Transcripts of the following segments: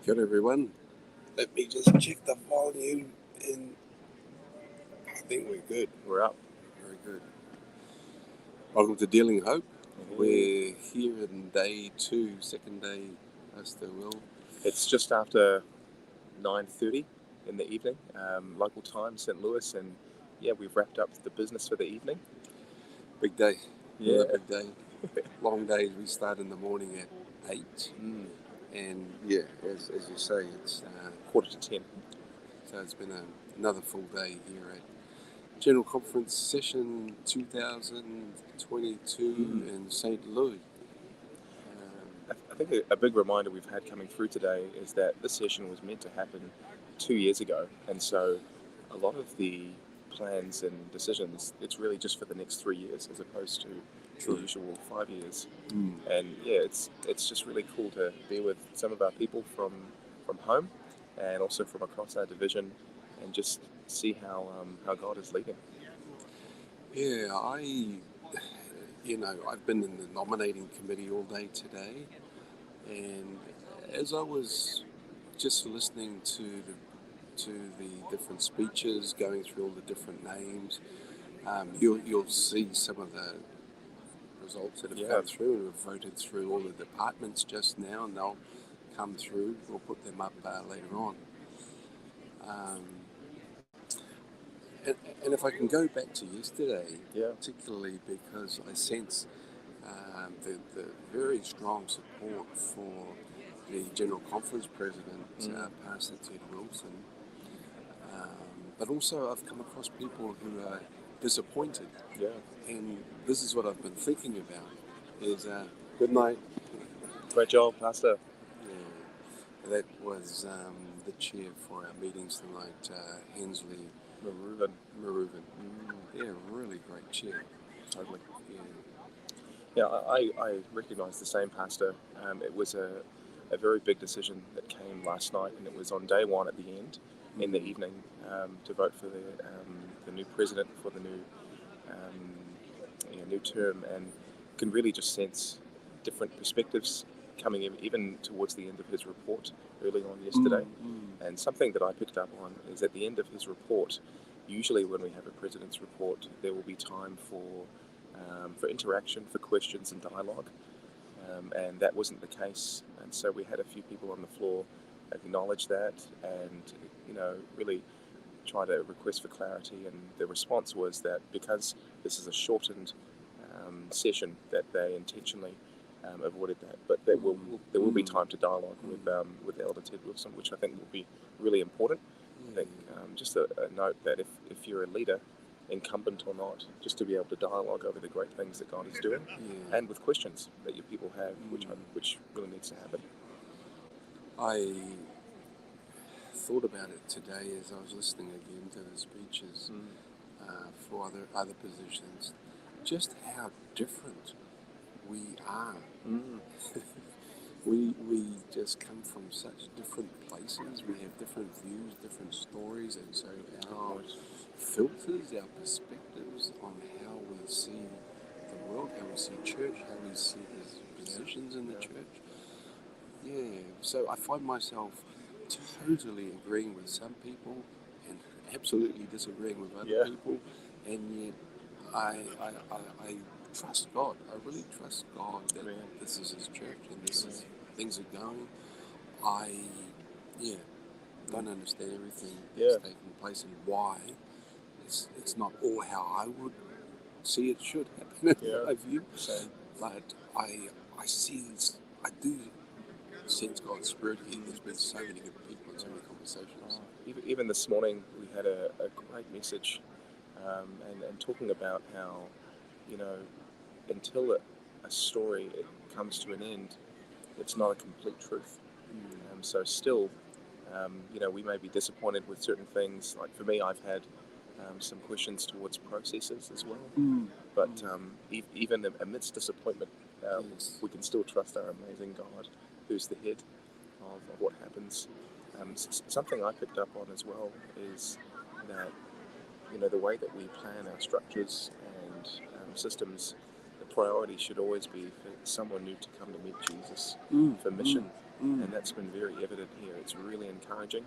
Good everyone. Let me just check the volume and I think we're good. We're up. Very good. Welcome to Dealing Hope. Mhm. We're here in day 2, second day, Pastor Will. It's just after 9:30 in the evening, local time, St. Louis, and yeah, we've wrapped up the business for the evening. Big day. Yeah. Another big day. Long days. We start in the morning at 8. And yeah, as you say, it's 9:45. so it's been another full day here at General Conference Session 2022 in St. Louis. I think a big reminder we've had coming through today is that this session was meant to happen 2 years ago, and so a lot of the plans and decisions, it's really just for the next 3 years as opposed to the usual 5 years. And yeah, it's just really cool to be with some of our people from home and also from across our division and just see how God is leading. Yeah, I've been in the nominating committee all day today, and as I was just listening to the different speeches, going through all the different names, you'll see some of the results that have come through, and we've voted through all the departments just now, and they'll come through. We'll put them up later on. And if I can go back to yesterday, particularly because I sense the very strong support for the General Conference President, Pastor Ted Wilson, but also I've come across people who are disappointed. Yeah. And this is what I've been thinking about, is good night. Great job, Pastor. Yeah, that was the chair for our meetings tonight, Hensley Maruvan. Yeah, really great chair. Totally. Yeah. Yeah, I recognise the same, Pastor. It was a very big decision that came last night, and it was on day one at the end, in the evening, to vote for the new president for the new term, and can really just sense different perspectives coming in, even towards the end of his report early on yesterday. And something that I picked up on is at the end of his report, usually when we have a president's report, there will be time for interaction, for questions and dialogue, and that wasn't the case. And so we had a few people on the floor acknowledge that and, really try to request for clarity. And the response was that because this is a shortened session, that they intentionally avoided that. But there will be time to dialogue with Elder Ted Wilson, which I think will be really important. I think just a note that if you're a leader, incumbent or not, just to be able to dialogue over the great things that God is doing, and with questions that your people have, which really needs to happen. I thought about it today as I was listening again to the speeches for other positions, just how different we are. We just come from such different places. We have different views, different stories, and so our filters, our perspectives on how we see the world, how we see church, how we see his positions in the church. Yeah, so I find myself totally agreeing with some people and absolutely disagreeing with other people, and yet I trust God. I really trust God that this is his church and this is things are going. I don't understand everything that's taking place and why. It's not all how I would see it should happen in my view. But I do sense God's spirit here. There's been so many good people and so many conversations. Even this morning we had a great message and talking about how, until a story comes to an end, it's not a complete truth. So still, we may be disappointed with certain things. Like for me, I've had some questions towards processes as well. But even amidst disappointment, we can still trust our amazing God, who's the head of what happens. Something I picked up on as well is that, the way that we plan our structures and systems, the priority should always be for someone new to come to meet Jesus for mission and that's been very evident here. It's really encouraging,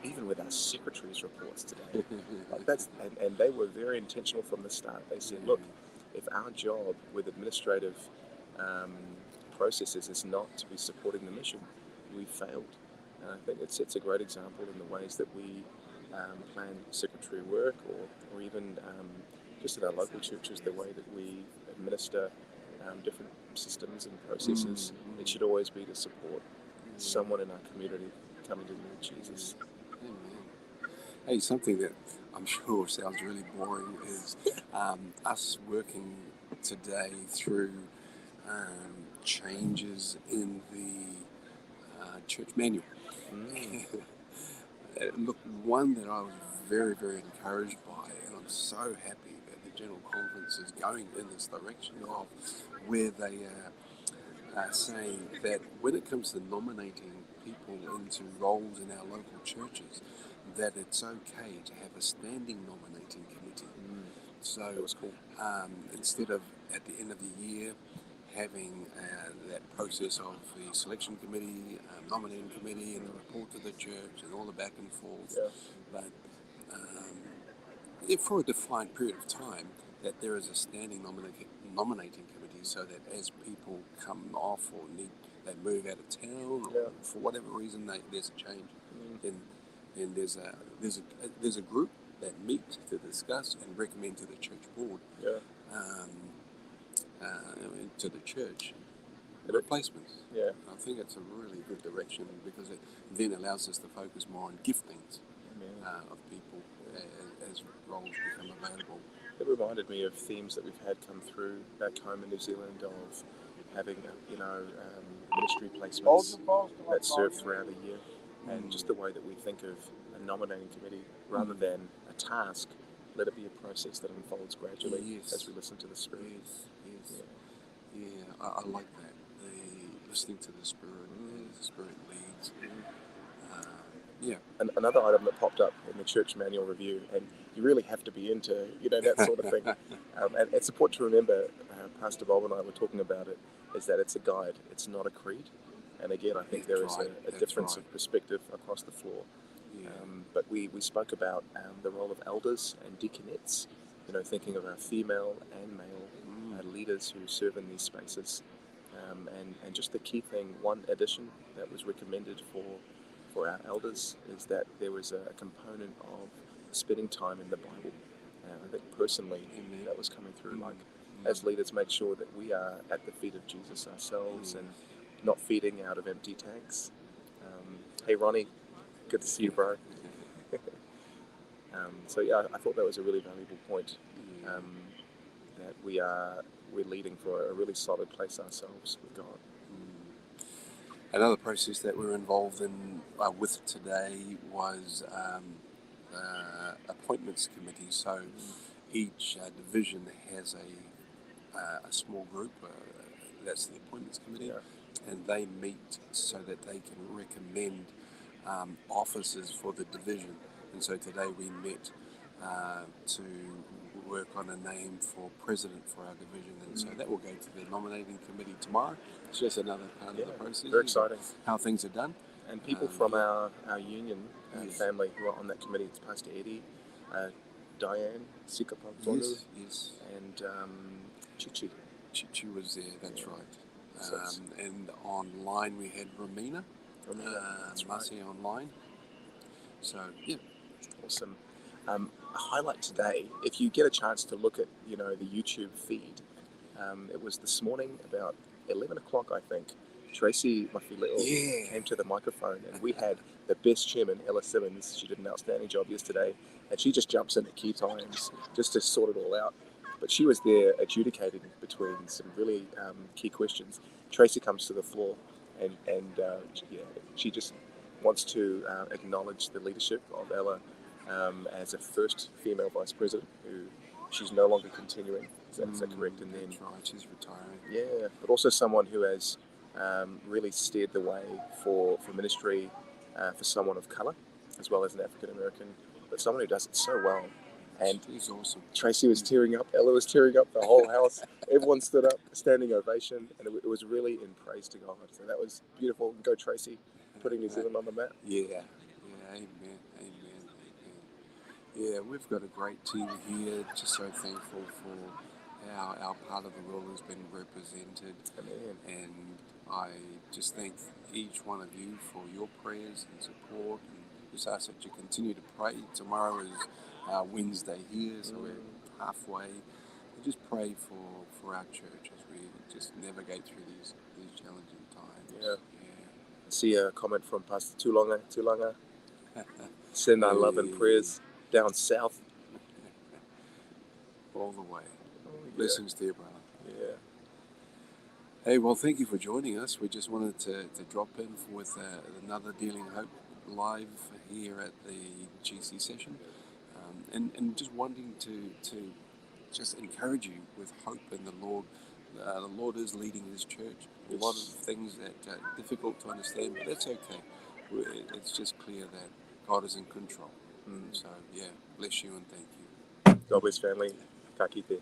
even with our secretary's reports today. Like and they were very intentional from the start. They said, look, if our job with administrative processes is not to be supporting the mission, we failed. And I think it sets a great example in the ways that we plan secretary work, or even just in our local churches, the way that we administer different systems and processes. It should always be to support someone in our community coming to know Jesus. Amen. Hey, something that I'm sure sounds really boring is us working today through changes in the church manual. Look, one that I was very, very encouraged by, and I'm so happy that the General Conference is going in this direction of where they are saying that when it comes to nominating people into roles in our local churches, that it's okay to have a standing nominating committee. So That was cool. Instead of at the end of the year having that process of the selection committee, nominating committee, and the report to the church, and all the back and forth, but if for a defined period of time, that there is a standing nominating committee, so that as people come off or they move out of town, or for whatever reason there's a change, then there's a group that meet to discuss and recommend to the church board, to the church, the replacements. I think it's a really good direction, because it then allows us to focus more on giftings of people as roles become available. It reminded me of themes that we've had come through back home in New Zealand of having, ministry placements that serve throughout the year, and just the way that we think of a nominating committee rather than a task. Let it be a process that unfolds gradually as we listen to the Spirit. I like that. The listening to the Spirit, as the Spirit leads. And another item that popped up in the church manual review, and you really have to be into that sort of thing. And it's important to remember, Pastor Bob and I were talking about it, is that it's a guide, it's not a creed. And again, I think there is a difference of perspective across the floor. But we spoke about the role of elders and deaconettes, thinking of our female and male leaders who serve in these spaces. And just the key thing, one addition that was recommended for our elders is that there was a component of spending time in the Bible. I think personally that was coming through, like as leaders, make sure that we are at the feet of Jesus ourselves and not feeding out of empty tanks. Hey Ronnie, good to see you, bro. I thought that was a really valuable point, that we're leading for a really solid place ourselves with God. Another process that we're involved in with today was appointments committee. So each division has a small group, that's the appointments committee, and they meet so that they can recommend officers for the division. And so today we met to work on a name for president for our division, and so that will go to the nominating committee tomorrow. It's just another part of the process. Very exciting. How things are done. And people from our union family who are on that committee, it's Pastor Eddie, Diane, Sikapagtolu, and Chichi. Chichi was there, that's right. And online we had Romina. Marcy online. So, awesome. A highlight today, if you get a chance to look at, the YouTube feed, it was this morning about 11 o'clock, I think. Tracy Mafileo came to the microphone, and we had the best chairman, Ella Simmons. She did an outstanding job yesterday, and she just jumps in at key times just to sort it all out. But she was there adjudicating between some really key questions. Tracy comes to the floor, and she just wants to acknowledge the leadership of Ella as a first female vice president, who she's no longer continuing. Is that correct? And then that's right, she's retiring. Yeah, but also someone who has really steered the way for ministry for someone of colour, as well as an African American, but someone who does it so well. And She's awesome. Tracy was tearing up, Ella was tearing up, the whole house. Everyone stood up, standing ovation, and it was really in praise to God. So that was beautiful. Go Tracy, putting New Zealand on the map. Yeah, amen, amen, amen. Yeah, we've got a great team here. Just so thankful for how our part of the world has been represented. Amen. And I just thank each one of you for your prayers and support. And just ask that you continue to pray. Tomorrow is Wednesday here, so we're halfway. And just pray for our church as we just navigate through these challenging times. Yeah. I see a comment from Pastor Tulanga. Send our love and prayers down south. All the way. Blessings to you, brother. Yeah. Hey, well, thank you for joining us. We just wanted to drop in with another Dealing Hope live here at the GC session, and just wanting to just encourage you with hope in the Lord. The Lord is leading His church. A lot of things that are difficult to understand, but that's okay. It's just clear that God is in control. So, yeah, bless you and thank you. God bless family. Ka kite.